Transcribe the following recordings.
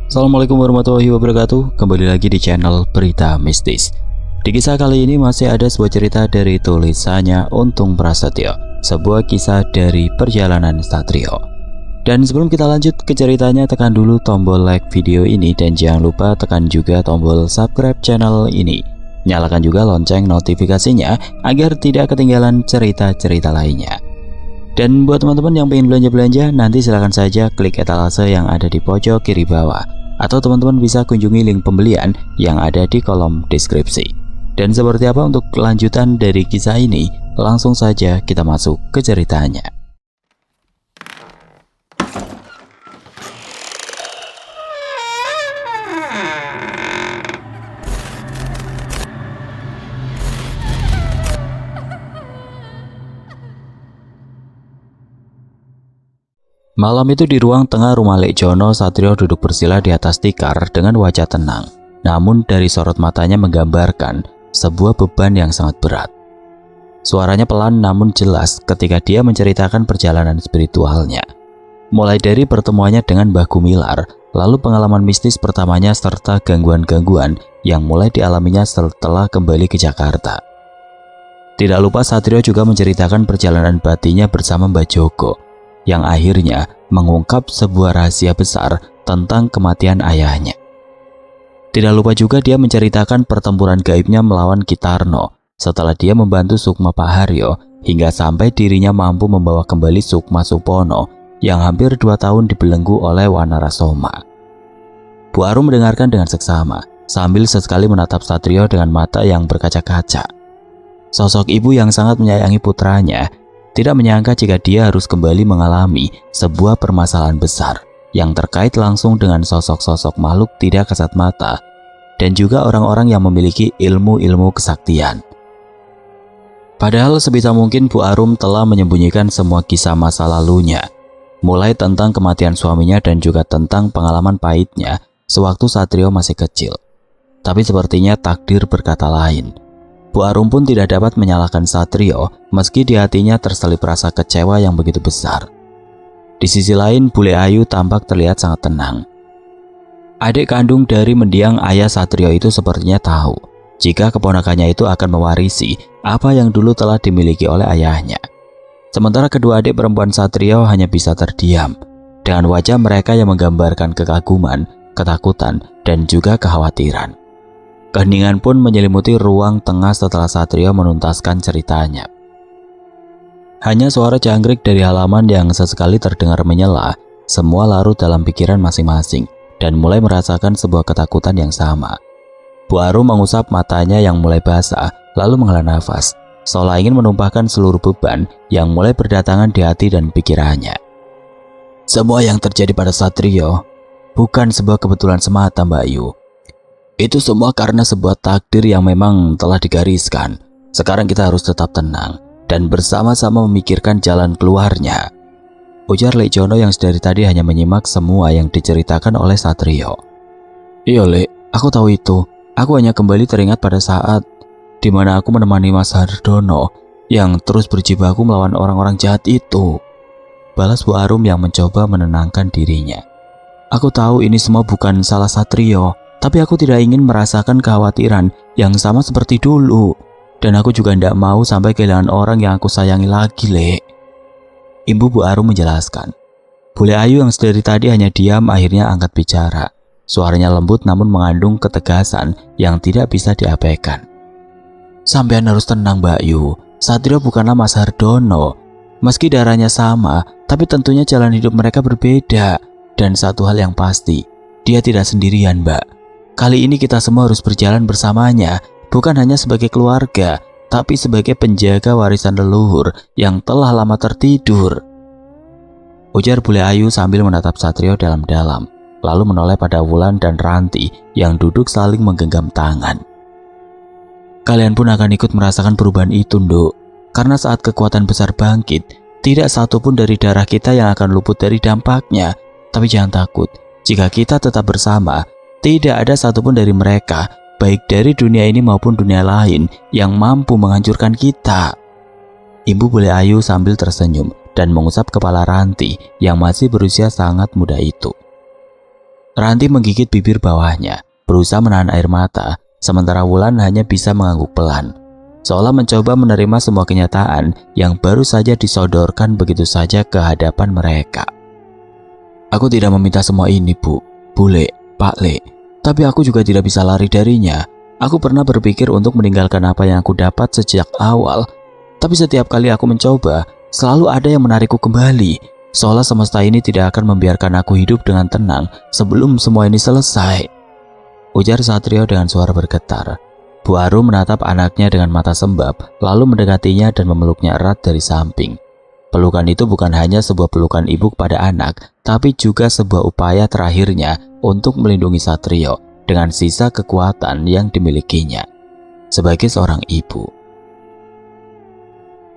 Assalamualaikum warahmatullahi wabarakatuh. Kembali lagi di channel Berita Mistis. Di kisah kali ini masih ada sebuah cerita dari tulisannya Untung Prasetyo, sebuah kisah dari perjalanan Satrio. Dan sebelum kita lanjut ke ceritanya, tekan dulu tombol like video ini dan jangan lupa tekan juga tombol subscribe channel ini. Nyalakan juga lonceng notifikasinya agar tidak ketinggalan cerita-cerita lainnya. Dan buat teman-teman yang pengen belanja-belanja, nanti silahkan saja klik etalase yang ada di pojok kiri bawah, atau teman-teman bisa kunjungi link pembelian yang ada di kolom deskripsi. Dan seperti apa untuk kelanjutan dari kisah ini, langsung saja kita masuk ke ceritanya. Malam itu di ruang tengah rumah Lek Jono, Satrio duduk bersila di atas tikar dengan wajah tenang. Namun dari sorot matanya menggambarkan sebuah beban yang sangat berat. Suaranya pelan namun jelas ketika dia menceritakan perjalanan spiritualnya. Mulai dari pertemuannya dengan Mbah Gumilar, lalu pengalaman mistis pertamanya serta gangguan-gangguan yang mulai dialaminya setelah kembali ke Jakarta. Tidak lupa Satrio juga menceritakan perjalanan batinnya bersama Mbah Joko, yang akhirnya mengungkap sebuah rahasia besar tentang kematian ayahnya. Tidak lupa juga dia menceritakan pertempuran gaibnya melawan Kitarno setelah dia membantu Sukma Pak Haryo hingga sampai dirinya mampu membawa kembali Sukma Supono yang hampir 2 tahun dibelenggu oleh Wanarasoma. Bu Arum mendengarkan dengan seksama sambil sesekali menatap Satrio dengan mata yang berkaca-kaca. Sosok ibu yang sangat menyayangi putranya tidak menyangka jika dia harus kembali mengalami sebuah permasalahan besar yang terkait langsung dengan sosok-sosok makhluk tidak kasat mata dan juga orang-orang yang memiliki ilmu-ilmu kesaktian. Padahal sebisa mungkin Bu Arum telah menyembunyikan semua kisah masa lalunya, mulai tentang kematian suaminya dan juga tentang pengalaman pahitnya sewaktu Satrio masih kecil. Tapi sepertinya takdir berkata lain. Bu Arum pun tidak dapat menyalahkan Satrio meski di hatinya terselip rasa kecewa yang begitu besar. Di sisi lain, Bule Ayu tampak terlihat sangat tenang. Adik kandung dari mendiang ayah Satrio itu sepertinya tahu jika keponakannya itu akan mewarisi apa yang dulu telah dimiliki oleh ayahnya. Sementara kedua adik perempuan Satrio hanya bisa terdiam dengan wajah mereka yang menggambarkan kekaguman, ketakutan, dan juga kekhawatiran. Keheningan pun menyelimuti ruang tengah setelah Satrio menuntaskan ceritanya. Hanya suara jangkrik dari halaman yang sesekali terdengar menyela, semua larut dalam pikiran masing-masing dan mulai merasakan sebuah ketakutan yang sama. Bu Arum mengusap matanya yang mulai basah, lalu menghela nafas, seolah ingin menumpahkan seluruh beban yang mulai berdatangan di hati dan pikirannya. Semua yang terjadi pada Satrio bukan sebuah kebetulan semata, Mbak Yu. Itu semua karena sebuah takdir yang memang telah digariskan. Sekarang kita harus tetap tenang dan bersama-sama memikirkan jalan keluarnya, ujar Lek Jono yang sedari tadi hanya menyimak semua yang diceritakan oleh Satrio. Iya Lek, aku tahu itu. Aku hanya kembali teringat pada saat dimana aku menemani Mas Hardono yang terus berjibaku melawan orang-orang jahat itu, balas Bu Arum yang mencoba menenangkan dirinya. Aku tahu ini semua bukan salah Satrio, tapi aku tidak ingin merasakan kekhawatiran yang sama seperti dulu. Dan aku juga tidak mau sampai kehilangan orang yang aku sayangi lagi, Lek. Ibu Bu Arum menjelaskan. Bule Ayu yang sedari tadi hanya diam akhirnya angkat bicara. Suaranya lembut namun mengandung ketegasan yang tidak bisa diabaikan. Sampean harus tenang, Mbak Yu. Satrio bukanlah Mas Hardono. Meski darahnya sama, tapi tentunya jalan hidup mereka berbeda. Dan satu hal yang pasti, dia tidak sendirian, Mbak. Kali ini kita semua harus berjalan bersamanya, bukan hanya sebagai keluarga, tapi sebagai penjaga warisan leluhur yang telah lama tertidur, ujar Bule Ayu sambil menatap Satrio dalam-dalam, lalu menoleh pada Wulan dan Ranti yang duduk saling menggenggam tangan. Kalian pun akan ikut merasakan perubahan itu, Nduk, karena saat kekuatan besar bangkit, tidak satupun dari darah kita yang akan luput dari dampaknya. Tapi jangan takut, jika kita tetap bersama, tidak ada satupun dari mereka, baik dari dunia ini maupun dunia lain, yang mampu menghancurkan kita. Ibu Bule Ayu sambil tersenyum dan mengusap kepala Ranti yang masih berusia sangat muda itu. Ranti menggigit bibir bawahnya, berusaha menahan air mata, sementara Wulan hanya bisa mengangguk pelan, seolah mencoba menerima semua kenyataan yang baru saja disodorkan begitu saja ke hadapan mereka. Aku tidak meminta semua ini, Bu, Bule, Pak Le, tapi aku juga tidak bisa lari darinya. Aku pernah berpikir untuk meninggalkan apa yang aku dapat sejak awal, tapi setiap kali aku mencoba, selalu ada yang menarikku kembali, seolah semesta ini tidak akan membiarkan aku hidup dengan tenang sebelum semua ini selesai. Ujar Satrio dengan suara bergetar. Bu Arum menatap anaknya dengan mata sembab, lalu mendekatinya dan memeluknya erat dari samping. Pelukan itu bukan hanya sebuah pelukan ibu kepada anak, tapi juga sebuah upaya terakhirnya untuk melindungi Satrio dengan sisa kekuatan yang dimilikinya sebagai seorang ibu.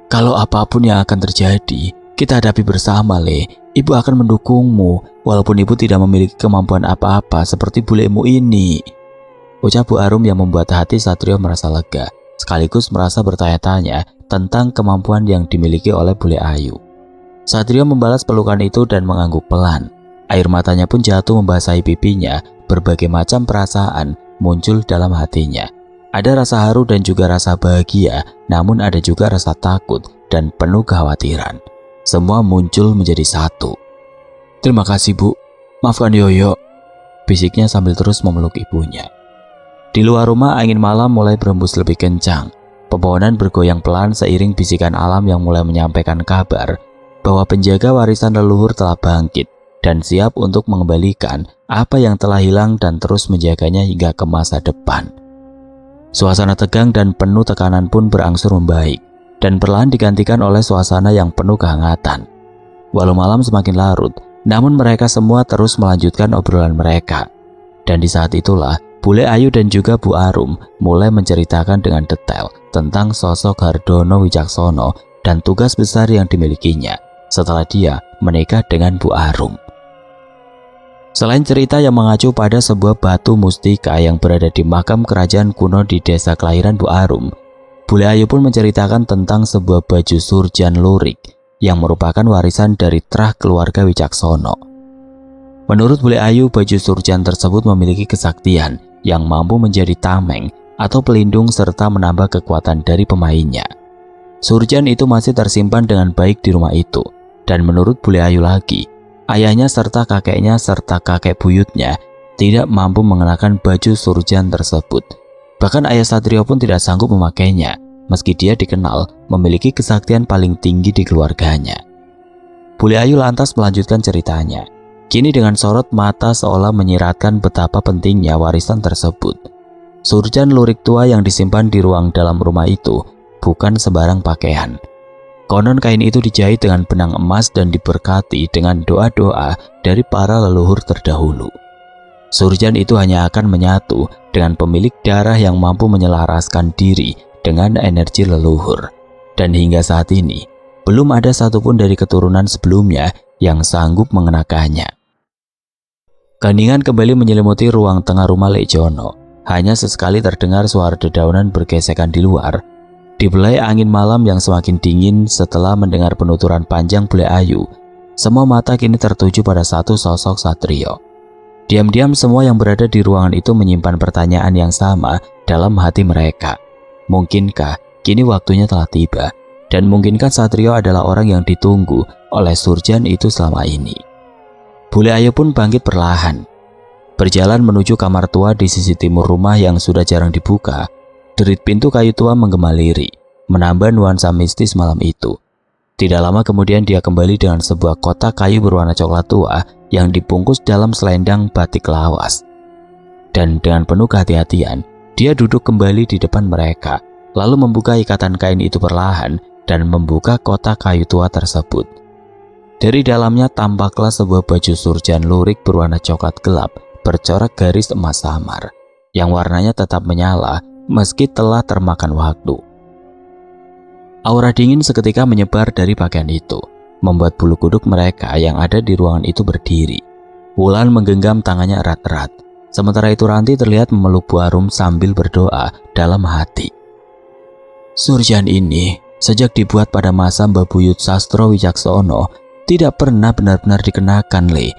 Kalau apapun yang akan terjadi, kita hadapi bersama, Le. Ibu akan mendukungmu, walaupun ibu tidak memiliki kemampuan apa-apa seperti bulemu ini. Ucap Bu Arum yang membuat hati Satrio merasa lega, sekaligus merasa bertanya-tanya tentang kemampuan yang dimiliki oleh Bule Ayu. Satrio membalas pelukan itu dan mengangguk pelan. Air matanya pun jatuh membasahi pipinya, berbagai macam perasaan muncul dalam hatinya. Ada rasa haru dan juga rasa bahagia, namun ada juga rasa takut dan penuh kekhawatiran. Semua muncul menjadi satu. Terima kasih, Bu. Maafkan Yoyo, bisiknya sambil terus memeluk ibunya. Di luar rumah angin malam mulai berembus lebih kencang. Pepohonan bergoyang pelan seiring bisikan alam yang mulai menyampaikan kabar bahwa penjaga warisan leluhur telah bangkit dan siap untuk mengembalikan apa yang telah hilang dan terus menjaganya hingga ke masa depan. Suasana tegang dan penuh tekanan pun berangsur membaik dan perlahan digantikan oleh suasana yang penuh kehangatan. Walau malam semakin larut, namun mereka semua terus melanjutkan obrolan mereka. Dan di saat itulah, Bule Ayu dan juga Bu Arum mulai menceritakan dengan detail tentang sosok Hardono Wicaksono dan tugas besar yang dimilikinya setelah dia menikah dengan Bu Arum. Selain cerita yang mengacu pada sebuah batu mustika yang berada di makam kerajaan kuno di desa kelahiran Bu Arum, Bule Ayu pun menceritakan tentang sebuah baju surjan lurik yang merupakan warisan dari trah keluarga Wicaksono. Menurut Bule Ayu, baju surjan tersebut memiliki kesaktian yang mampu menjadi tameng atau pelindung serta menambah kekuatan dari pemainnya. Surjan itu masih tersimpan dengan baik di rumah itu, dan menurut Bule Ayu lagi, ayahnya serta kakeknya serta kakek buyutnya tidak mampu mengenakan baju surjan tersebut. Bahkan ayah Satrio pun tidak sanggup memakainya, meski dia dikenal memiliki kesaktian paling tinggi di keluarganya. Bule Ayu lantas melanjutkan ceritanya, kini dengan sorot mata seolah menyiratkan betapa pentingnya warisan tersebut. Surjan lurik tua yang disimpan di ruang dalam rumah itu bukan sembarang pakaian. Konon kain itu dijahit dengan benang emas dan diberkati dengan doa-doa dari para leluhur terdahulu. Surjan itu hanya akan menyatu dengan pemilik darah yang mampu menyelaraskan diri dengan energi leluhur. Dan hingga saat ini, belum ada satupun dari keturunan sebelumnya yang sanggup mengenakannya. Keheningan kembali menyelimuti ruang tengah rumah Lek Jono. Hanya sesekali terdengar suara dedaunan bergesekan di luar. Dibelai angin malam yang semakin dingin setelah mendengar penuturan panjang Bule Ayu, semua mata kini tertuju pada satu sosok Satrio. Diam-diam semua yang berada di ruangan itu menyimpan pertanyaan yang sama dalam hati mereka. Mungkinkah kini waktunya telah tiba? Dan mungkinkah Satrio adalah orang yang ditunggu oleh surjan itu selama ini? Bule Ayu pun bangkit perlahan. Berjalan menuju kamar tua di sisi timur rumah yang sudah jarang dibuka. Derit pintu kayu tua menggema lirih, menambah nuansa mistis malam itu. Tidak lama kemudian dia kembali dengan sebuah kotak kayu berwarna coklat tua yang dibungkus dalam selendang batik lawas. Dan dengan penuh kehati-hatian, dia duduk kembali di depan mereka, lalu membuka ikatan kain itu perlahan dan membuka kotak kayu tua tersebut. Dari dalamnya tampaklah sebuah baju surjan lurik berwarna coklat gelap bercorak garis emas samar, yang warnanya tetap menyala meski telah termakan waktu. Aura dingin seketika menyebar dari pakaian itu, membuat bulu kuduk mereka yang ada di ruangan itu berdiri. Wulan menggenggam tangannya erat-erat, sementara itu Ranti terlihat memeluk Bu Arum sambil berdoa dalam hati. Surjan ini, sejak dibuat pada masa Mbah Buyut Sastro Wicaksono, tidak pernah benar-benar dikenakan, Le.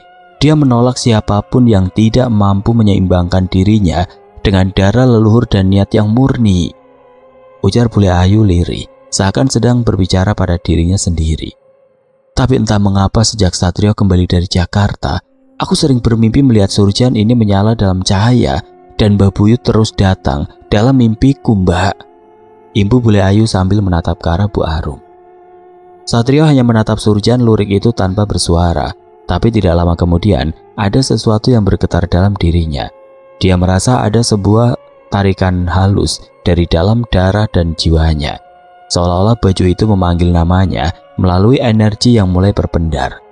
Dia menolak siapapun yang tidak mampu menyeimbangkan dirinya dengan darah leluhur dan niat yang murni. Ujar Bule Ayu lirih, seakan sedang berbicara pada dirinya sendiri. Tapi entah mengapa sejak Satrio kembali dari Jakarta, aku sering bermimpi melihat Surjan ini menyala dalam cahaya dan Mbah Buyut terus datang dalam mimpiku, Mbak. Imbu Bule Ayu sambil menatap ke arah Bu Arum. Satrio hanya menatap Surjan lurik itu tanpa bersuara, tapi tidak lama kemudian ada sesuatu yang bergetar dalam dirinya. Dia merasa ada sebuah tarikan halus dari dalam darah dan jiwanya. Seolah-olah baju itu memanggil namanya melalui energi yang mulai berpendar.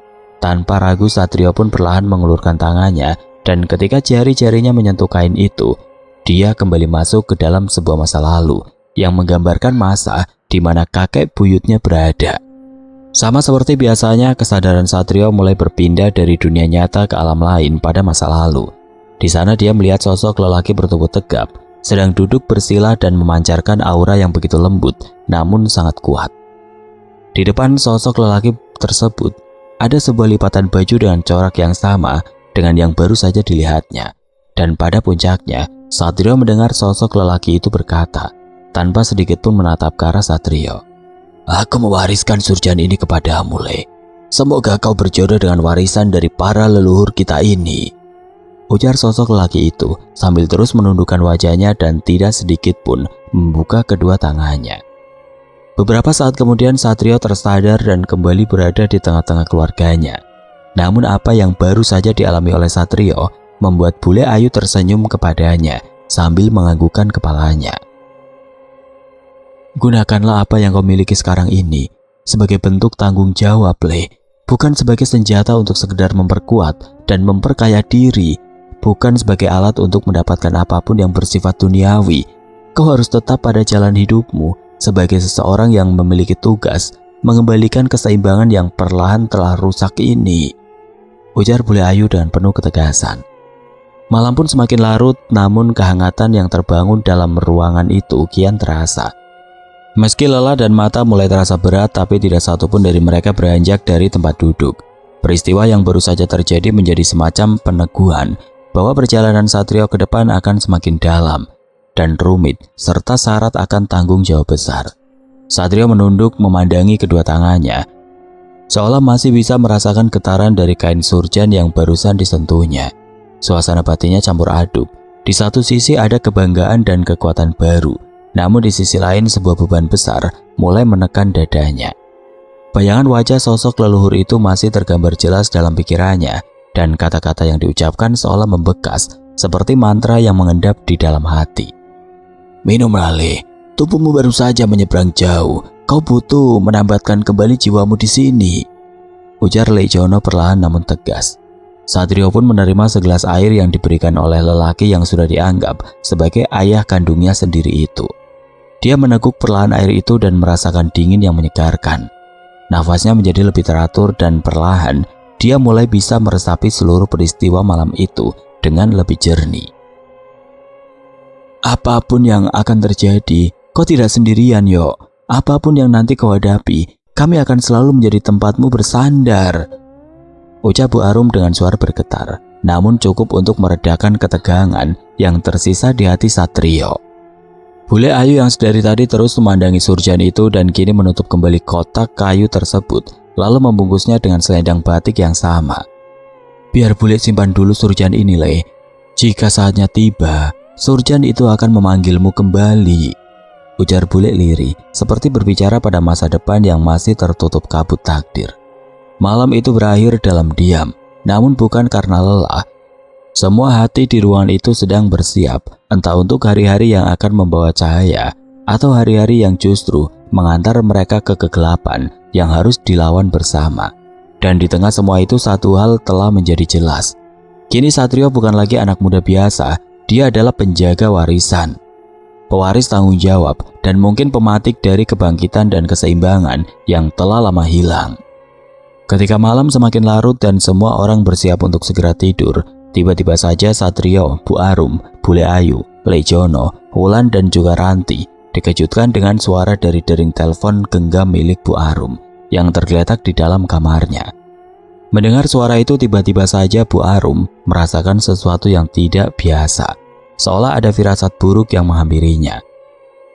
Tanpa ragu Satrio pun perlahan mengulurkan tangannya dan ketika jari-jarinya menyentuh kain itu, dia kembali masuk ke dalam sebuah masa lalu yang menggambarkan masa di mana kakek buyutnya berada. Sama seperti biasanya, kesadaran Satrio mulai berpindah dari dunia nyata ke alam lain pada masa lalu. Di sana dia melihat sosok lelaki bertubuh tegap, sedang duduk bersila dan memancarkan aura yang begitu lembut, namun sangat kuat. Di depan sosok lelaki tersebut, ada sebuah lipatan baju dengan corak yang sama dengan yang baru saja dilihatnya. Dan pada puncaknya, Satrio mendengar sosok lelaki itu berkata, tanpa sedikit pun menatap ke arah Satrio. Aku mewariskan Surjan ini kepadamu, Le. Semoga kau berjodoh dengan warisan dari para leluhur kita ini. Ujar sosok lelaki itu sambil terus menundukkan wajahnya dan tidak sedikit pun membuka kedua tangannya. Beberapa saat kemudian Satrio tersadar dan kembali berada di tengah-tengah keluarganya. Namun apa yang baru saja dialami oleh Satrio membuat Bule Ayu tersenyum kepadanya sambil menganggukkan kepalanya. Gunakanlah apa yang kau miliki sekarang ini sebagai bentuk tanggung jawab, Le. Bukan sebagai senjata untuk sekedar memperkuat dan memperkaya diri. Bukan sebagai alat untuk mendapatkan apapun yang bersifat duniawi. Kau harus tetap pada jalan hidupmu sebagai seseorang yang memiliki tugas mengembalikan keseimbangan yang perlahan telah rusak ini. Ujar Bule Ayu dengan penuh ketegasan. Malam pun semakin larut, namun kehangatan yang terbangun dalam ruangan itu kian terasa. Meski lelah dan mata mulai terasa berat, tapi tidak satupun dari mereka beranjak dari tempat duduk. Peristiwa yang baru saja terjadi menjadi semacam peneguhan bahwa perjalanan Satrio ke depan akan semakin dalam dan rumit, serta syarat akan tanggung jawab besar. Satrio menunduk memandangi kedua tangannya, seolah masih bisa merasakan getaran dari kain surjan yang barusan disentuhnya. Suasana batinnya campur aduk. Di satu sisi ada kebanggaan dan kekuatan baru, namun di sisi lain sebuah beban besar mulai menekan dadanya. Bayangan wajah sosok leluhur itu masih tergambar jelas dalam pikirannya, dan kata-kata yang diucapkan seolah membekas seperti mantra yang mengendap di dalam hati. Minumlah, Le. Tubuhmu baru saja menyeberang jauh. Kau butuh menambatkan kembali jiwamu di sini. Ujar Lejono perlahan namun tegas. Satrio pun menerima segelas air yang diberikan oleh lelaki yang sudah dianggap sebagai ayah kandungnya sendiri itu. Dia meneguk perlahan air itu dan merasakan dingin yang menyegarkan. Nafasnya menjadi lebih teratur dan perlahan dia mulai bisa meresapi seluruh peristiwa malam itu dengan lebih jernih. Apapun yang akan terjadi, kau tidak sendirian, Yo. Apapun yang nanti kau hadapi, kami akan selalu menjadi tempatmu bersandar. Ucap Bu Arum dengan suara bergetar, namun cukup untuk meredakan ketegangan yang tersisa di hati Satrio. Bule Ayu yang sedari tadi terus memandangi surjan itu dan kini menutup kembali kotak kayu tersebut, lalu membungkusnya dengan selendang batik yang sama. Biar bule simpan dulu surjan ini, Le. Jika saatnya tiba, surjan itu akan memanggilmu kembali. Ujar bule lirih, seperti berbicara pada masa depan yang masih tertutup kabut takdir. Malam itu berakhir dalam diam, namun bukan karena lelah. Semua hati di ruangan itu sedang bersiap, entah untuk hari-hari yang akan membawa cahaya, atau hari-hari yang justru mengantar mereka ke kegelapan yang harus dilawan bersama. Dan di tengah semua itu satu hal telah menjadi jelas. Kini Satrio bukan lagi anak muda biasa, dia adalah penjaga warisan. Pewaris tanggung jawab dan mungkin pematik dari kebangkitan dan keseimbangan yang telah lama hilang. Ketika malam semakin larut dan semua orang bersiap untuk segera tidur, tiba-tiba saja Satrio, Bu Arum, Bule Ayu, Lejono, Wulan dan juga Ranti dikejutkan dengan suara dari dering telepon genggam milik Bu Arum yang tergeletak di dalam kamarnya. Mendengar suara itu tiba-tiba saja Bu Arum merasakan sesuatu yang tidak biasa, seolah ada firasat buruk yang menghampirinya.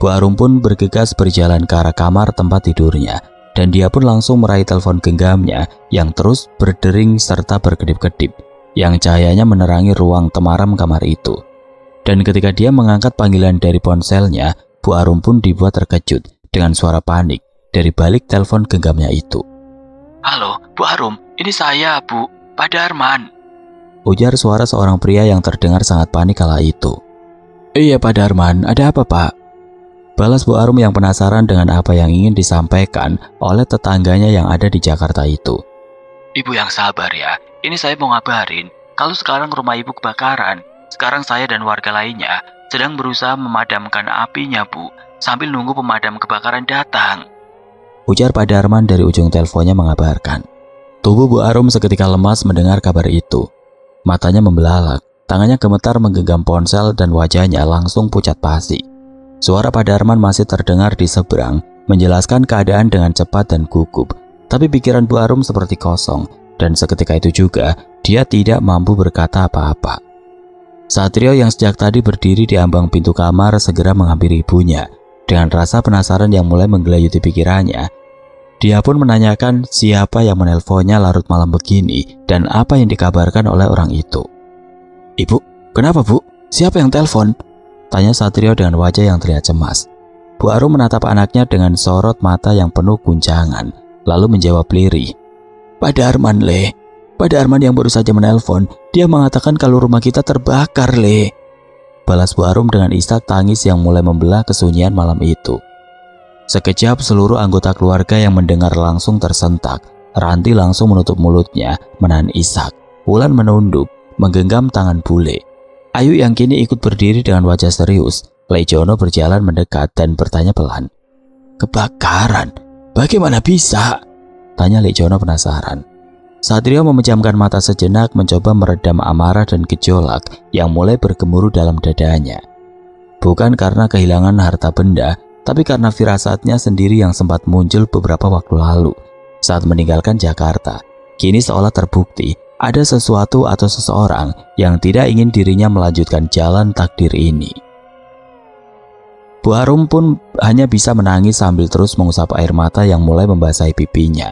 Bu Arum pun bergegas berjalan ke arah kamar tempat tidurnya, dan dia pun langsung meraih telepon genggamnya yang terus berdering serta berkedip-kedip, yang cahayanya menerangi ruang temaram kamar itu. Dan ketika dia mengangkat panggilan dari ponselnya, Bu Arum pun dibuat terkejut dengan suara panik dari balik telepon genggamnya itu. "Halo, Bu Arum, ini saya, Bu, Pak Darman," ujar suara seorang pria yang terdengar sangat panik kala itu. "Iya Pak Darman, ada apa Pak?" balas Bu Arum yang penasaran dengan apa yang ingin disampaikan oleh tetangganya yang ada di Jakarta itu. "Ibu yang sabar ya, ini saya mau ngabarin kalau sekarang rumah Ibu kebakaran. Sekarang saya dan warga lainnya sedang berusaha memadamkan apinya, Bu, sambil nunggu pemadam kebakaran datang," ujar Pak Darman dari ujung teleponnya mengabarkan. Tubuh Bu Arum seketika lemas mendengar kabar itu. Matanya membelalak, tangannya gemetar menggenggam ponsel dan wajahnya langsung pucat pasi. Suara Pak Darman masih terdengar di seberang, menjelaskan keadaan dengan cepat dan gugup. Tapi pikiran Bu Arum seperti kosong, dan seketika itu juga dia tidak mampu berkata apa-apa. Satrio yang sejak tadi berdiri di ambang pintu kamar segera menghampiri ibunya. Dengan rasa penasaran yang mulai menggelayuti pikirannya, dia pun menanyakan siapa yang menelponnya larut malam begini dan apa yang dikabarkan oleh orang itu. "Ibu, kenapa Bu? Siapa yang telepon?" tanya Satrio dengan wajah yang terlihat cemas. Bu Arum menatap anaknya dengan sorot mata yang penuh guncangan, lalu menjawab lirih. "Pak Darman, Le. Pak Darman yang baru saja menelpon. Dia mengatakan kalau rumah kita terbakar, Le," balas Bu Arum dengan isak tangis yang mulai membelah kesunyian malam itu. Sekejap seluruh anggota keluarga yang mendengar langsung tersentak. Ranti langsung menutup mulutnya, menahan isak. Wulan menunduk, menggenggam tangan bule. Ayu yang kini ikut berdiri dengan wajah serius. Lejono berjalan mendekat dan bertanya pelan. "Kebakaran? Bagaimana bisa?" tanya Lejono penasaran. Satrio memejamkan mata sejenak mencoba meredam amarah dan gejolak yang mulai bergemuruh dalam dadanya. Bukan karena kehilangan harta benda, tapi karena firasatnya sendiri yang sempat muncul beberapa waktu lalu saat meninggalkan Jakarta. Kini seolah terbukti ada sesuatu atau seseorang yang tidak ingin dirinya melanjutkan jalan takdir ini. Bu Arum pun hanya bisa menangis sambil terus mengusap air mata yang mulai membasahi pipinya.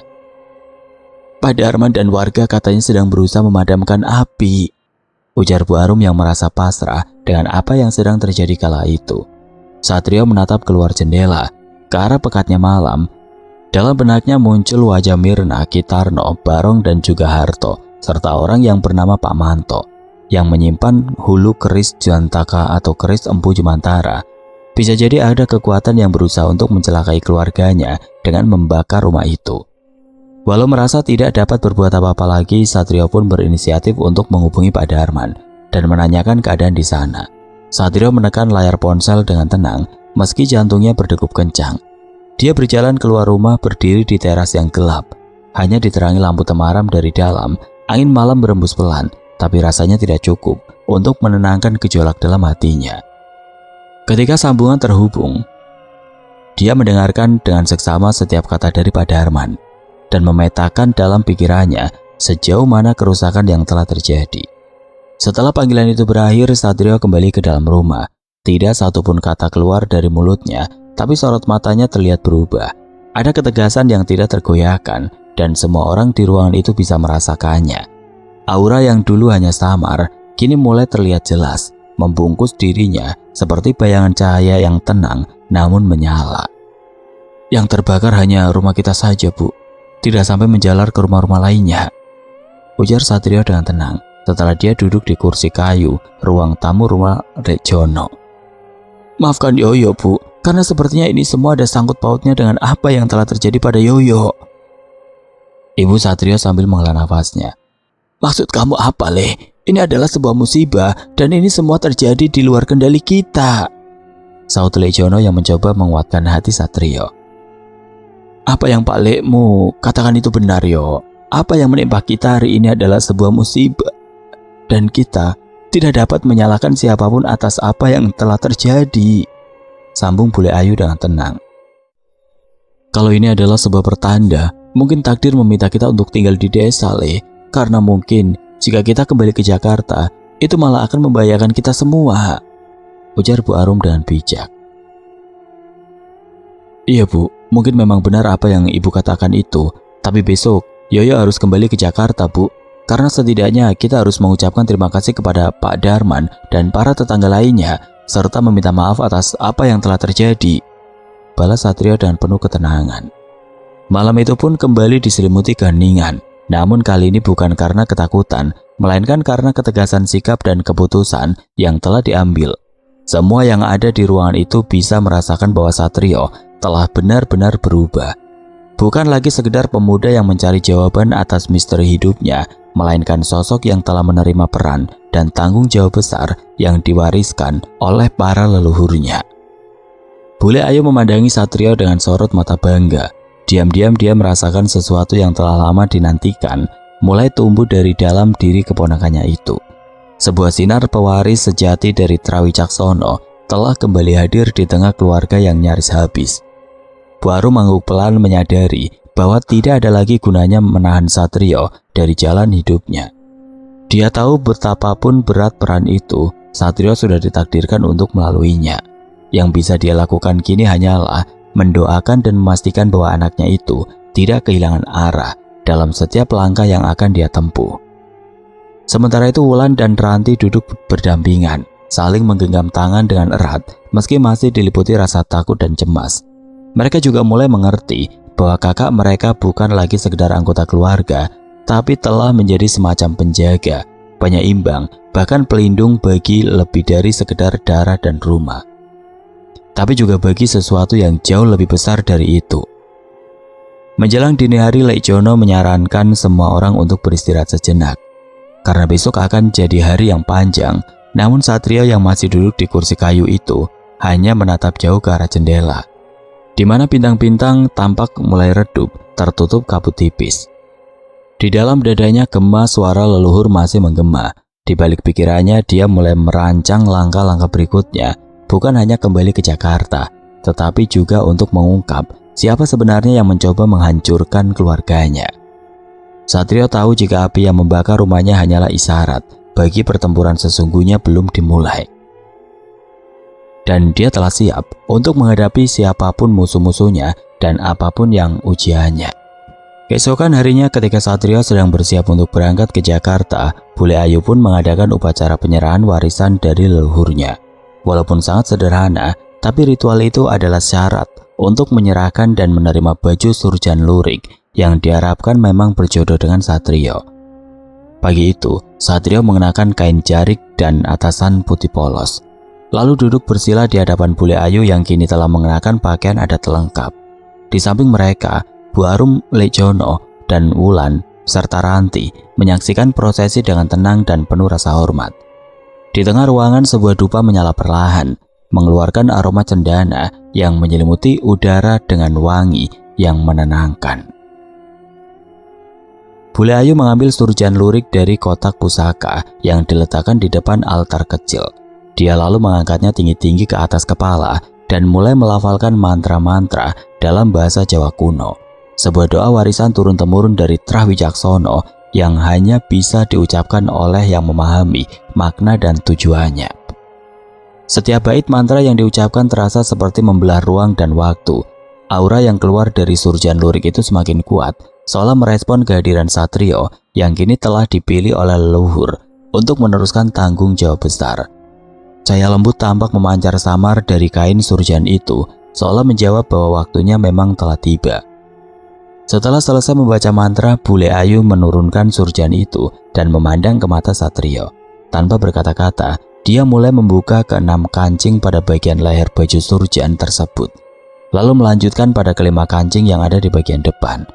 "Pak Darman dan warga katanya sedang berusaha memadamkan api," ujar Bu Arum yang merasa pasrah dengan apa yang sedang terjadi kala itu. Satrio menatap keluar jendela ke arah pekatnya malam. Dalam benaknya muncul wajah Mirna, Kitarno, Barong dan juga Harto, serta orang yang bernama Pak Manto yang menyimpan hulu keris Jantaka atau keris Empu Jemantara. Bisa jadi ada kekuatan yang berusaha untuk mencelakai keluarganya dengan membakar rumah itu. Walau merasa tidak dapat berbuat apa-apa lagi, Satrio pun berinisiatif untuk menghubungi Pak Darman dan menanyakan keadaan di sana. Satrio menekan layar ponsel dengan tenang, meski jantungnya berdegup kencang. Dia berjalan keluar rumah, berdiri di teras yang gelap. Hanya diterangi lampu temaram dari dalam, angin malam berembus pelan, tapi rasanya tidak cukup untuk menenangkan gejolak dalam hatinya. Ketika sambungan terhubung, dia mendengarkan dengan seksama setiap kata dari Pak Darman dan memetakan dalam pikirannya sejauh mana kerusakan yang telah terjadi. Setelah panggilan itu berakhir, Satrio kembali ke dalam rumah. Tidak satupun kata keluar dari mulutnya, tapi sorot matanya terlihat berubah. Ada ketegasan yang tidak tergoyahkan, dan semua orang di ruangan itu bisa merasakannya. Aura yang dulu hanya samar, kini mulai terlihat jelas, membungkus dirinya seperti bayangan cahaya yang tenang namun menyala. "Yang terbakar hanya rumah kita saja, Bu. Tidak sampai menjalar ke rumah-rumah lainnya," ujar Satrio dengan tenang setelah dia duduk di kursi kayu ruang tamu rumah Lejono. "Maafkan Yoyo, Bu, karena sepertinya ini semua ada sangkut pautnya dengan apa yang telah terjadi pada Yoyo," Ibu Satrio sambil menghela nafasnya. "Maksud kamu apa, Le? Ini adalah sebuah musibah dan ini semua terjadi di luar kendali kita," saut Lejono yang mencoba menguatkan hati Satrio. "Apa yang Pak Lekmu katakan itu benar, Yo. Apa yang menimpa kita hari ini adalah sebuah musibah. Dan kita tidak dapat menyalahkan siapapun atas apa yang telah terjadi," sambung Bule Ayu dengan tenang. "Kalau ini adalah sebuah pertanda, mungkin takdir meminta kita untuk tinggal di desa, Le. Karena mungkin jika kita kembali ke Jakarta, itu malah akan membahayakan kita semua, ujar Bu Arum dengan bijak. Iya Bu, mungkin memang benar apa yang Ibu katakan itu. Tapi besok, Yoyo harus kembali ke Jakarta Bu. Karena setidaknya kita harus mengucapkan terima kasih kepada Pak Darman dan para tetangga lainnya, serta meminta maaf atas apa yang telah terjadi, balas Satrio dengan penuh ketenangan. Malam itu pun kembali diselimuti keheningan. Namun kali ini bukan karena ketakutan, melainkan karena ketegasan sikap dan keputusan yang telah diambil. Semua yang ada di ruangan itu bisa merasakan bahwa Satrio telah benar-benar berubah. Bukan lagi sekedar pemuda yang mencari jawaban atas misteri hidupnya, melainkan sosok yang telah menerima peran dan tanggung jawab besar yang diwariskan oleh para leluhurnya. Bule Ayu memandangi Satrio dengan sorot mata bangga. Diam-diam dia merasakan sesuatu yang telah lama dinantikan mulai tumbuh dari dalam diri keponakannya itu. Sebuah sinar pewaris sejati dari Trawicaksono telah kembali hadir di tengah keluarga yang nyaris habis. Bu Arum mengangguk pelan menyadari bahwa tidak ada lagi gunanya menahan Satrio dari jalan hidupnya. Dia tahu betapapun berat peran itu, Satrio sudah ditakdirkan untuk melaluinya. Yang bisa dia lakukan kini hanyalah mendoakan dan memastikan bahwa anaknya itu tidak kehilangan arah dalam setiap langkah yang akan dia tempuh. Sementara itu Wulan dan Ranti duduk berdampingan, saling menggenggam tangan dengan erat meski masih diliputi rasa takut dan cemas. Mereka juga mulai mengerti bahwa kakak mereka bukan lagi sekedar anggota keluarga, tapi telah menjadi semacam penjaga, penyeimbang, bahkan pelindung bagi lebih dari sekedar darah dan rumah. Tapi juga bagi sesuatu yang jauh lebih besar dari itu. Menjelang dini hari, Lek Jono menyarankan semua orang untuk beristirahat sejenak. Karena besok akan jadi hari yang panjang, namun Satrio yang masih duduk di kursi kayu itu hanya menatap jauh ke arah jendela, di mana bintang-bintang tampak mulai redup, tertutup kabut tipis. Di dalam dadanya gema suara leluhur masih menggema. Di balik pikirannya dia mulai merancang langkah-langkah berikutnya, bukan hanya kembali ke Jakarta, tetapi juga untuk mengungkap siapa sebenarnya yang mencoba menghancurkan keluarganya. Satrio tahu jika api yang membakar rumahnya hanyalah isyarat bagi pertempuran sesungguhnya belum dimulai. Dan dia telah siap untuk menghadapi siapapun musuh-musuhnya dan apapun yang ujiannya. Keesokan harinya ketika Satrio sedang bersiap untuk berangkat ke Jakarta, Bule Ayu pun mengadakan upacara penyerahan warisan dari leluhurnya. Walaupun sangat sederhana, tapi ritual itu adalah syarat untuk menyerahkan dan menerima baju surjan lurik yang diharapkan memang berjodoh dengan Satrio. Pagi itu, Satrio mengenakan kain jarik dan atasan putih polos, lalu duduk bersila di hadapan Bule Ayu yang kini telah mengenakan pakaian adat lengkap. Di samping mereka, Bu Arum, Lek Jono, dan Wulan serta Ranti menyaksikan prosesi dengan tenang dan penuh rasa hormat. Di tengah ruangan sebuah dupa menyala perlahan, mengeluarkan aroma cendana yang menyelimuti udara dengan wangi yang menenangkan. Bule Ayu mengambil surjan lurik dari kotak pusaka yang diletakkan di depan altar kecil. Dia lalu mengangkatnya tinggi-tinggi ke atas kepala dan mulai melafalkan mantra-mantra dalam bahasa Jawa kuno. Sebuah doa warisan turun-temurun dari Trawicaksono yang hanya bisa diucapkan oleh yang memahami makna dan tujuannya. Setiap bait mantra yang diucapkan terasa seperti membelah ruang dan waktu. Aura yang keluar dari surjan lurik itu semakin kuat, seolah merespon kehadiran Satrio yang kini telah dipilih oleh leluhur untuk meneruskan tanggung jawab besar. Cahaya lembut tampak memancar samar dari kain surjan itu, seolah menjawab bahwa waktunya memang telah tiba. Setelah selesai membaca mantra, Bule Ayu menurunkan surjan itu dan memandang ke mata Satrio. Tanpa berkata-kata, dia mulai membuka ke-6 kancing pada bagian leher baju surjan tersebut, lalu melanjutkan pada ke-5 kancing yang ada di bagian depan.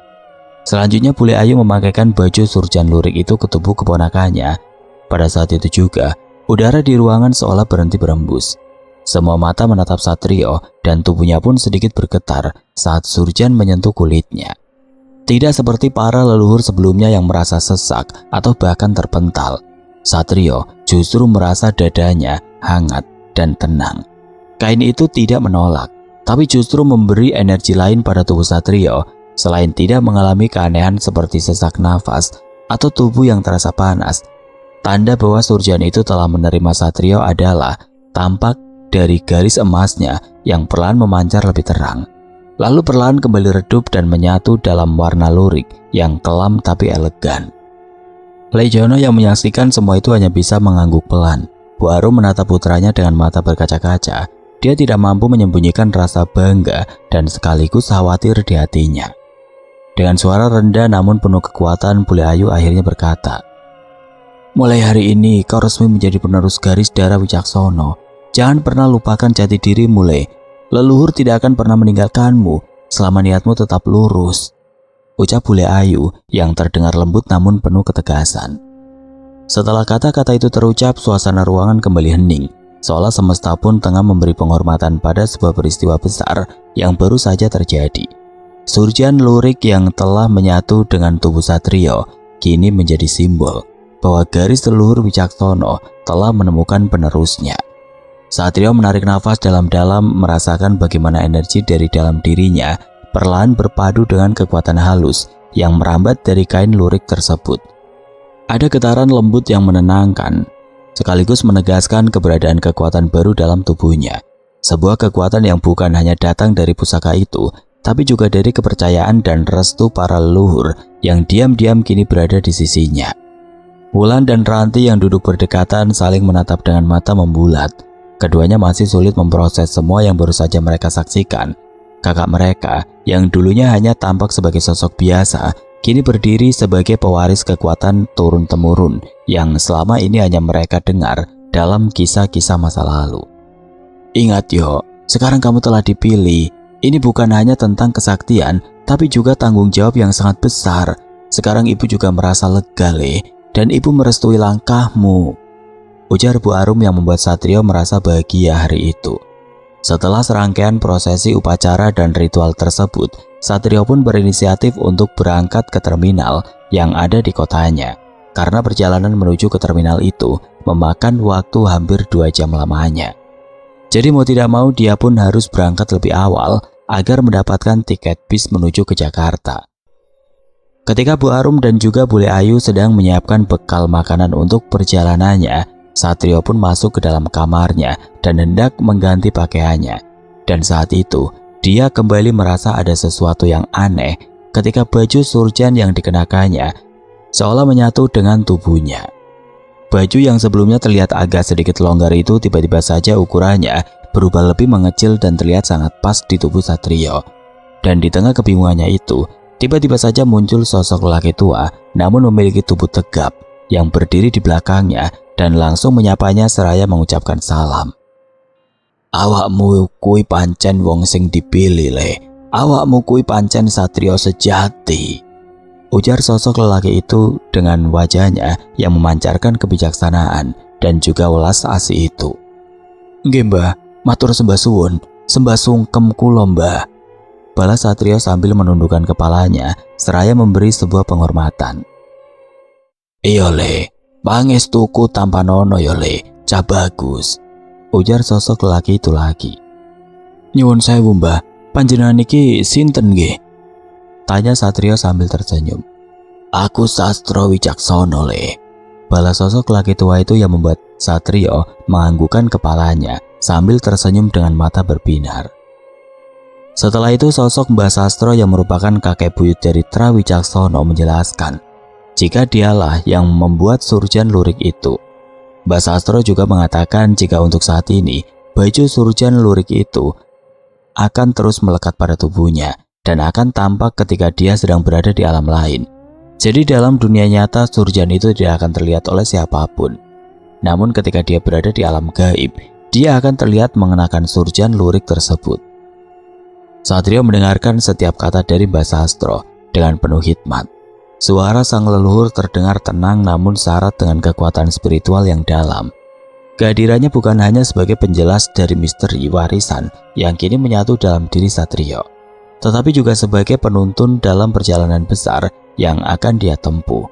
Selanjutnya Bule Ayu memakaikan baju surjan lurik itu ke tubuh keponakannya. Pada saat itu juga, udara di ruangan seolah berhenti berembus. Semua mata menatap Satrio dan tubuhnya pun sedikit bergetar saat surjan menyentuh kulitnya. Tidak seperti para leluhur sebelumnya yang merasa sesak atau bahkan terpental. Satrio justru merasa dadanya hangat dan tenang. Kain itu tidak menolak, tapi justru memberi energi lain pada tubuh Satrio. Selain tidak mengalami keanehan seperti sesak nafas, atau tubuh yang terasa panas. Tanda bahwa Surjan itu telah menerima Satrio adalah tampak dari garis emasnya yang perlahan memancar lebih terang, lalu perlahan kembali redup dan menyatu dalam warna lurik yang kelam tapi elegan. Lejono yang menyaksikan semua itu hanya bisa mengangguk pelan. Bu Arum menatap putranya dengan mata berkaca-kaca. Dia tidak mampu menyembunyikan rasa bangga dan sekaligus khawatir di hatinya. Dengan suara rendah namun penuh kekuatan, Bule Ayu akhirnya berkata, "Mulai hari ini kau resmi menjadi penerus garis darah Wicaksono. Jangan pernah lupakan jati dirimu, Le. Leluhur tidak akan pernah meninggalkanmu selama niatmu tetap lurus," ucap Bule Ayu yang terdengar lembut namun penuh ketegasan. Setelah kata-kata itu terucap, suasana ruangan kembali hening, seolah semesta pun tengah memberi penghormatan pada sebuah peristiwa besar yang baru saja terjadi. Surjan lurik yang telah menyatu dengan tubuh Satrio kini menjadi simbol bahwa garis leluhur Wicaksono telah menemukan penerusnya. Satrio menarik nafas dalam-dalam, merasakan bagaimana energi dari dalam dirinya perlahan berpadu dengan kekuatan halus yang merambat dari kain lurik tersebut. Ada getaran lembut yang menenangkan, sekaligus menegaskan keberadaan kekuatan baru dalam tubuhnya. Sebuah kekuatan yang bukan hanya datang dari pusaka itu, tapi juga dari kepercayaan dan restu para leluhur yang diam-diam kini berada di sisinya. Wulan dan Ranti yang duduk berdekatan saling menatap dengan mata membulat. Keduanya masih sulit memproses semua yang baru saja mereka saksikan. Kakak mereka yang dulunya hanya tampak sebagai sosok biasa, kini berdiri sebagai pewaris kekuatan turun-temurun yang selama ini hanya mereka dengar dalam kisah-kisah masa lalu. "Ingat yo, sekarang kamu telah dipilih. Ini bukan hanya tentang kesaktian, tapi juga tanggung jawab yang sangat besar. Sekarang ibu juga merasa lega, Le, dan ibu merestui langkahmu," ujar Bu Arum yang membuat Satrio merasa bahagia hari itu. Setelah serangkaian prosesi upacara dan ritual tersebut, Satrio pun berinisiatif untuk berangkat ke terminal yang ada di kotanya. Karena perjalanan menuju ke terminal itu memakan waktu hampir 2 jam lamanya. Jadi mau tidak mau dia pun harus berangkat lebih awal agar mendapatkan tiket bis menuju ke Jakarta. Ketika Bu Arum dan juga Bule Ayu sedang menyiapkan bekal makanan untuk perjalanannya, Satrio pun masuk ke dalam kamarnya dan hendak mengganti pakaiannya. Dan saat itu, dia kembali merasa ada sesuatu yang aneh ketika baju surjan yang dikenakannya seolah menyatu dengan tubuhnya. Baju yang sebelumnya terlihat agak sedikit longgar itu tiba-tiba saja ukurannya berubah lebih mengecil dan terlihat sangat pas di tubuh Satrio. Dan di tengah kebingungannya itu, tiba-tiba saja muncul sosok lelaki tua namun memiliki tubuh tegap yang berdiri di belakangnya dan langsung menyapanya seraya mengucapkan salam. "Awakmu kui pancen wong sing dipilih, Le. Awakmu kui pancen satrio sejati," ujar sosok lelaki itu dengan wajahnya yang memancarkan kebijaksanaan dan juga welas asih itu. "Nggih, Mbah, matur sembah suwun, sembah sungkem kula, Mbah," balas Satrio sambil menundukkan kepalanya seraya memberi sebuah penghormatan. "Iya, Le, pangestuku tanpa nono ya, Le, cah bagus," ujar sosok lelaki itu lagi. "Nyuwun sewu, Mbah, panjenengan iki sinten nggih?" tanya Satrio sambil tersenyum. "Aku Sastro Wicaksono, Le," balas sosok lelaki tua itu yang membuat Satrio menganggukkan kepalanya sambil tersenyum dengan mata berbinar. Setelah itu sosok Mbah Sastro yang merupakan kakek buyut dari Tra Wicaksono menjelaskan jika dialah yang membuat surjan lurik itu. Mbah Sastro juga mengatakan jika untuk saat ini baju surjan lurik itu akan terus melekat pada tubuhnya dan akan tampak ketika dia sedang berada di alam lain. Jadi dalam dunia nyata surjan itu tidak akan terlihat oleh siapapun. Namun ketika dia berada di alam gaib, dia akan terlihat mengenakan surjan lurik tersebut. Satrio mendengarkan setiap kata dari Mbah Sastro dengan penuh hikmat. Suara sang leluhur terdengar tenang namun syarat dengan kekuatan spiritual yang dalam. Kehadirannya bukan hanya sebagai penjelas dari misteri warisan yang kini menyatu dalam diri Satrio, tetapi juga sebagai penuntun dalam perjalanan besar yang akan dia tempuh.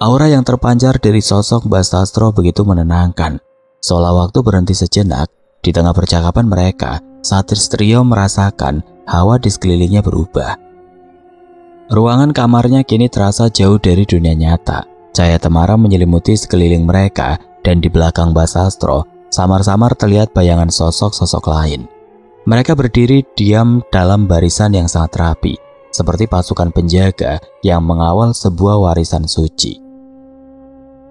Aura yang terpancar dari sosok Mbah Sastro begitu menenangkan, seolah waktu berhenti sejenak. Di tengah percakapan mereka, Satrio merasakan hawa di sekelilingnya berubah. Ruangan kamarnya kini terasa jauh dari dunia nyata. Cahaya temaram menyelimuti sekeliling mereka dan di belakang Mbak Sastro samar-samar terlihat bayangan sosok-sosok lain. Mereka berdiri diam dalam barisan yang sangat rapi, seperti pasukan penjaga yang mengawal sebuah warisan suci.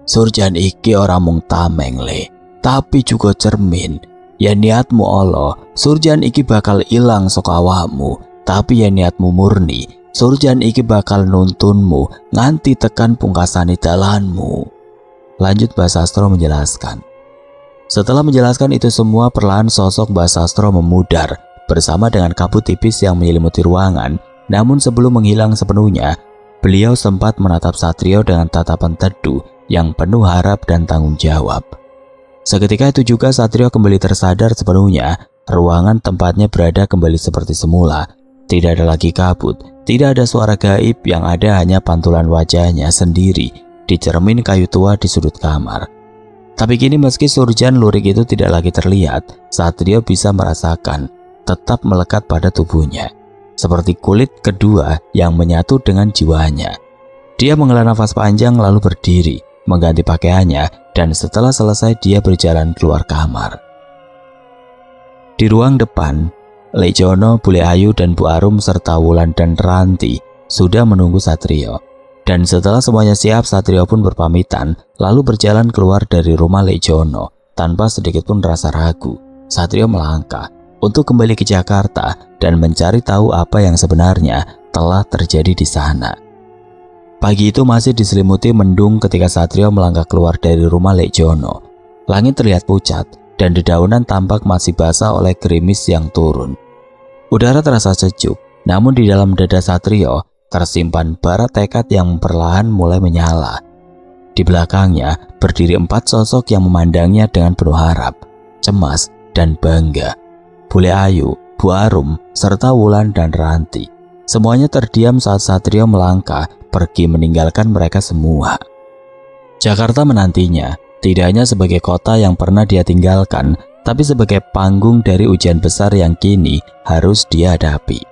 Surjan iki ora mung tameng le, tapi juga cermin. Ya niatmu Allah, surjan iki bakal ilang saka awakmu, tapi ya niatmu murni, surjan iki bakal nuntunmu nganti tekan pungkasane dalanmu. Lanjut Mbak Sastro menjelaskan. Setelah menjelaskan itu semua, perlahan sosok Mbak Sastro memudar bersama dengan kabut tipis yang menyelimuti ruangan. Namun sebelum menghilang sepenuhnya, beliau sempat menatap Satrio dengan tatapan teduh yang penuh harap dan tanggung jawab. Seketika itu juga Satrio kembali tersadar sepenuhnya. Ruangan tempatnya berada kembali seperti semula. Tidak ada lagi kabut, tidak ada suara gaib, yang ada hanya pantulan wajahnya sendiri di cermin kayu tua di sudut kamar. Tapi kini meski surjan lurik itu tidak lagi terlihat, Satrio bisa merasakan tetap melekat pada tubuhnya, seperti kulit kedua yang menyatu dengan jiwanya. Dia menghela nafas panjang lalu berdiri, mengganti pakaiannya, dan setelah selesai dia berjalan keluar kamar. Di ruang depan, Lek Jono, Bule Ayu, dan Bu Arum serta Wulan dan Ranti sudah menunggu Satrio. Dan setelah semuanya siap, Satrio pun berpamitan lalu berjalan keluar dari rumah Lek Jono. Tanpa sedikit pun rasa ragu, Satrio melangkah untuk kembali ke Jakarta dan mencari tahu apa yang sebenarnya telah terjadi di sana. Pagi itu masih diselimuti mendung ketika Satrio melangkah keluar dari rumah Lek Jono. Langit terlihat pucat dan dedaunan tampak masih basah oleh gerimis yang turun. Udara terasa sejuk, namun di dalam dada Satrio tersimpan bara tekad yang perlahan mulai menyala. Di belakangnya berdiri 4 sosok yang memandangnya dengan penuh harap, cemas, dan bangga. Bule Ayu, Bu Arum, serta Wulan dan Ranti. Semuanya terdiam saat Satrio melangkah pergi meninggalkan mereka semua. Jakarta menantinya, tidak hanya sebagai kota yang pernah dia tinggalkan, tapi sebagai panggung dari ujian besar yang kini harus dia hadapi.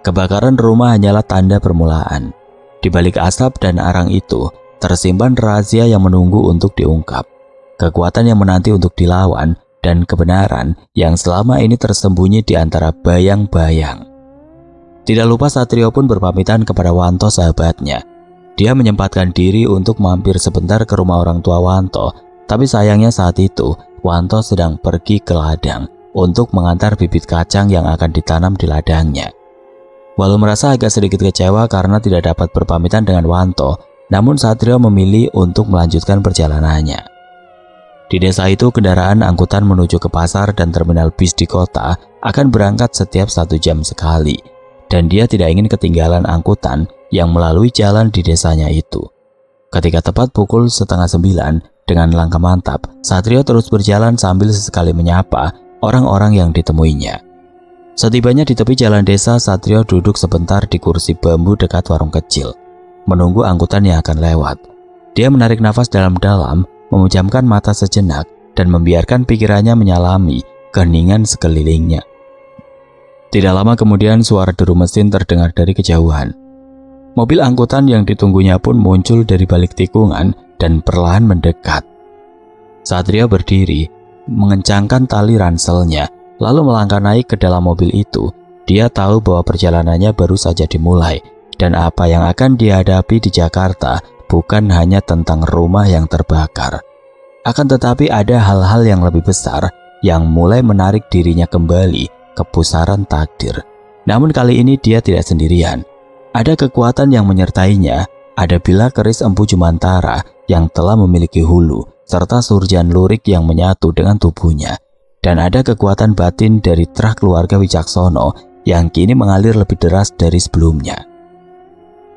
Kebakaran rumah hanyalah tanda permulaan. Di balik asap dan arang itu, tersimpan rahasia yang menunggu untuk diungkap. Kekuatan yang menanti untuk dilawan, dan kebenaran yang selama ini tersembunyi di antara bayang-bayang. Tidak lupa Satrio pun berpamitan kepada Wanto sahabatnya. Dia menyempatkan diri untuk mampir sebentar ke rumah orang tua Wanto, tapi sayangnya saat itu Wanto sedang pergi ke ladang untuk mengantar bibit kacang yang akan ditanam di ladangnya. Walau merasa agak sedikit kecewa karena tidak dapat berpamitan dengan Wanto, namun Satrio memilih untuk melanjutkan perjalanannya. Di desa itu, kendaraan angkutan menuju ke pasar dan terminal bis di kota akan berangkat setiap 1 jam sekali, dan dia tidak ingin ketinggalan angkutan yang melalui jalan di desanya itu. Ketika tepat pukul 8:30, dengan langkah mantap, Satrio terus berjalan sambil sesekali menyapa orang-orang yang ditemuinya. Setibanya di tepi jalan desa, Satrio duduk sebentar di kursi bambu dekat warung kecil, menunggu angkutan yang akan lewat. Dia menarik nafas dalam-dalam, memejamkan mata sejenak, dan membiarkan pikirannya menyalami keheningan sekelilingnya. Tidak lama kemudian suara deru mesin terdengar dari kejauhan. Mobil angkutan yang ditunggunya pun muncul dari balik tikungan dan perlahan mendekat. Satrio berdiri, mengencangkan tali ranselnya, lalu melangkah naik ke dalam mobil itu. Dia tahu bahwa perjalanannya baru saja dimulai, dan apa yang akan dihadapi di Jakarta bukan hanya tentang rumah yang terbakar. Akan tetapi ada hal-hal yang lebih besar yang mulai menarik dirinya kembali ke pusaran takdir. Namun kali ini dia tidak sendirian. Ada kekuatan yang menyertainya, ada bila keris Empu Jumantara yang telah memiliki hulu, serta surjan lurik yang menyatu dengan tubuhnya. Dan ada kekuatan batin dari trah keluarga Wicaksono yang kini mengalir lebih deras dari sebelumnya.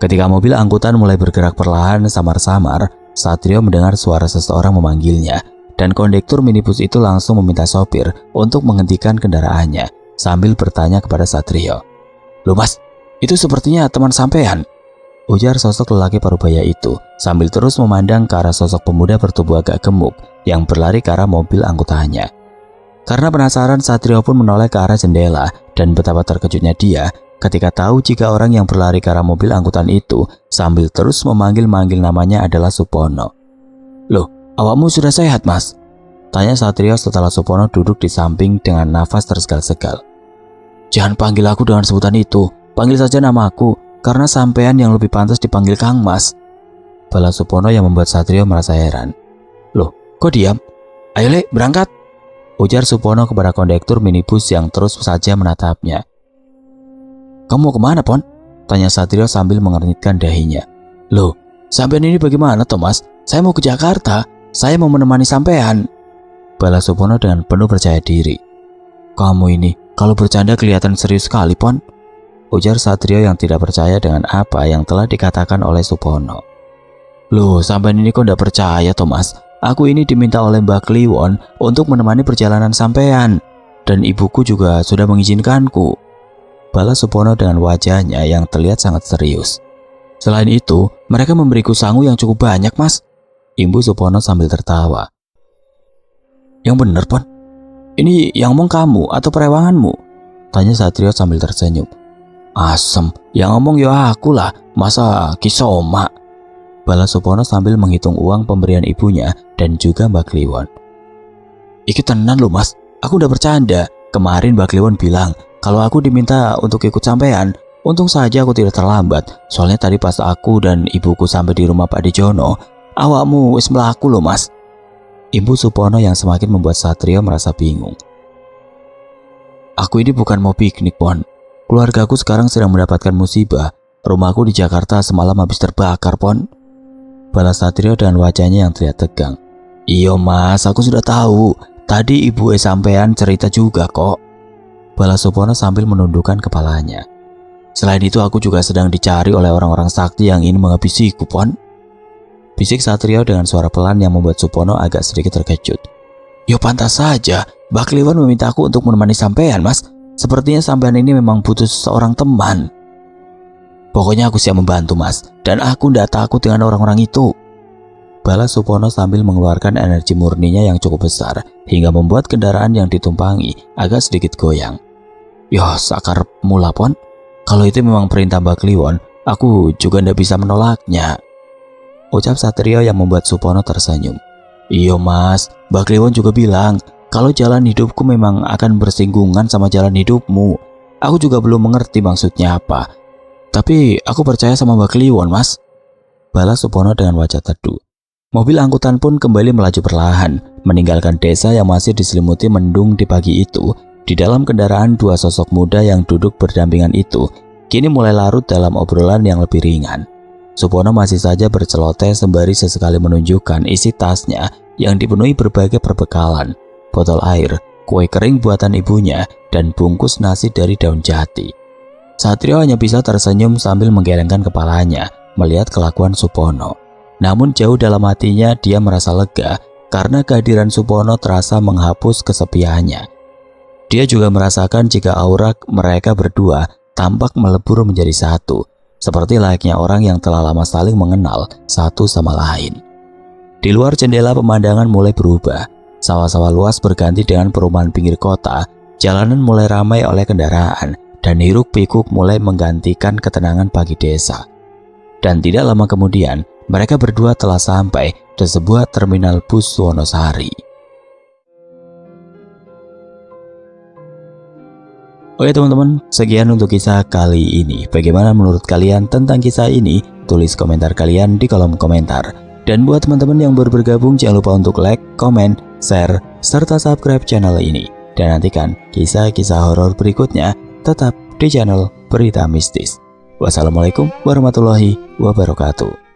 Ketika mobil angkutan mulai bergerak perlahan samar-samar, Satrio mendengar suara seseorang memanggilnya, dan kondektur minibus itu langsung meminta sopir untuk menghentikan kendaraannya sambil bertanya kepada Satrio. "Loh mas, itu sepertinya teman sampean," ujar sosok lelaki parubaya itu sambil terus memandang ke arah sosok pemuda bertubuh agak gemuk yang berlari ke arah mobil angkutannya. Karena penasaran, Satrio pun menoleh ke arah jendela, dan betapa terkejutnya dia ketika tahu jika orang yang berlari ke arah mobil angkutan itu sambil terus memanggil-manggil namanya adalah Supono. "Loh, awakmu sudah sehat, Mas?" tanya Satrio setelah Supono duduk di samping dengan nafas tersegal-segal. "Jangan panggil aku dengan sebutan itu, panggil saja namaku, karena sampean yang lebih pantas dipanggil Kang Mas," balas Supono yang membuat Satrio merasa heran. "Loh, kok diam? Ayo Lek, berangkat," ujar Supono kepada kondektur minibus yang terus saja menatapnya. "Kamu mau kemana, Pon?" tanya Satrio sambil mengernyitkan dahinya. "Loh, sampean ini bagaimana, Thomas? Saya mau ke Jakarta, saya mau menemani sampean," balas Supono dengan penuh percaya diri. "Kamu ini kalau bercanda kelihatan serius sekali, Pon," ujar Satrio yang tidak percaya dengan apa yang telah dikatakan oleh Supono. "Loh, sampean ini kok tidak percaya, Thomas? Aku ini diminta oleh Mbak Kliwon untuk menemani perjalanan sampean, dan ibuku juga sudah mengizinkanku," balas Supono dengan wajahnya yang terlihat sangat serius. "Selain itu, mereka memberiku sangu yang cukup banyak, Mas," imbu Supono sambil tertawa. "Yang bener, Pon? Ini yang ngomong kamu atau perewanganmu?" tanya Satrio sambil tersenyum. "Asem, yang ngomong ya aku lah, masa Kisoma," balas Supono sambil menghitung uang pemberian ibunya dan juga Mbak Kliwon. "Iki tenan loh, Mas, aku udah bercanda. Kemarin Mbak Kliwon bilang kalau aku diminta untuk ikut sampean. Untung saja aku tidak terlambat, soalnya tadi pas aku dan ibuku sampai di rumah Pak Dijono, awakmu wis mlaku loh, Mas," imbu Supono yang semakin membuat Satrio merasa bingung. "Aku ini bukan mau piknik, Pon. Keluargaku sekarang sedang mendapatkan musibah. Rumahku di Jakarta semalam habis terbakar, Pon," balas Satrio dengan wajahnya yang terlihat tegang. "Iya, Mas, aku sudah tahu. Tadi ibu sampean cerita juga kok," balas Supono sambil menundukkan kepalanya. "Selain itu aku juga sedang dicari oleh orang-orang sakti yang ingin menghabisiku, Pon," bisik Satrio dengan suara pelan yang membuat Supono agak sedikit terkejut. "Ya pantas saja, Mbak Kliwon meminta aku untuk menemani sampean, Mas. Sepertinya sampean ini memang butuh seorang teman." "Pokoknya aku siap membantu, Mas, dan aku tidak takut dengan orang-orang itu," balas Supono sambil mengeluarkan energi murninya yang cukup besar hingga membuat kendaraan yang ditumpangi agak sedikit goyang. "Yoh, sakar mula, Pon. Kalau itu memang perintah Mbak Kliwon, aku juga tidak bisa menolaknya," ucap Satrio yang membuat Supono tersenyum. "Iya, Mas, Mbak Kliwon juga bilang kalau jalan hidupku memang akan bersinggungan sama jalan hidupmu. Aku juga belum mengerti maksudnya apa, tapi aku percaya sama Mbak Kliwon, Mas," balas Supono dengan wajah teduh. Mobil angkutan pun kembali melaju perlahan, meninggalkan desa yang masih diselimuti mendung di pagi itu. Di dalam kendaraan, dua sosok muda yang duduk berdampingan itu kini mulai larut dalam obrolan yang lebih ringan. Supono masih saja berceloteh sembari sesekali menunjukkan isi tasnya yang dipenuhi berbagai perbekalan, botol air, kue kering buatan ibunya, dan bungkus nasi dari daun jati. Satrio hanya bisa tersenyum sambil menggelengkan kepalanya melihat kelakuan Supono. Namun jauh dalam hatinya dia merasa lega karena kehadiran Supono terasa menghapus kesepiannya. Dia juga merasakan jika aura mereka berdua tampak melebur menjadi satu, seperti layaknya orang yang telah lama saling mengenal satu sama lain. Di luar jendela pemandangan mulai berubah. Sawah-sawah luas berganti dengan perumahan pinggir kota, jalanan mulai ramai oleh kendaraan, dan hiruk-pikuk mulai menggantikan ketenangan pagi desa. Dan tidak lama kemudian, mereka berdua telah sampai di sebuah terminal bus Wonosari. Oke teman-teman, sekian untuk kisah kali ini. Bagaimana menurut kalian tentang kisah ini? Tulis komentar kalian di kolom komentar. Dan buat teman-teman yang baru bergabung, jangan lupa untuk like, komen, share, serta subscribe channel ini. Dan nantikan kisah-kisah horor berikutnya tetap di channel Berita Mistis. Wassalamualaikum warahmatullahi wabarakatuh.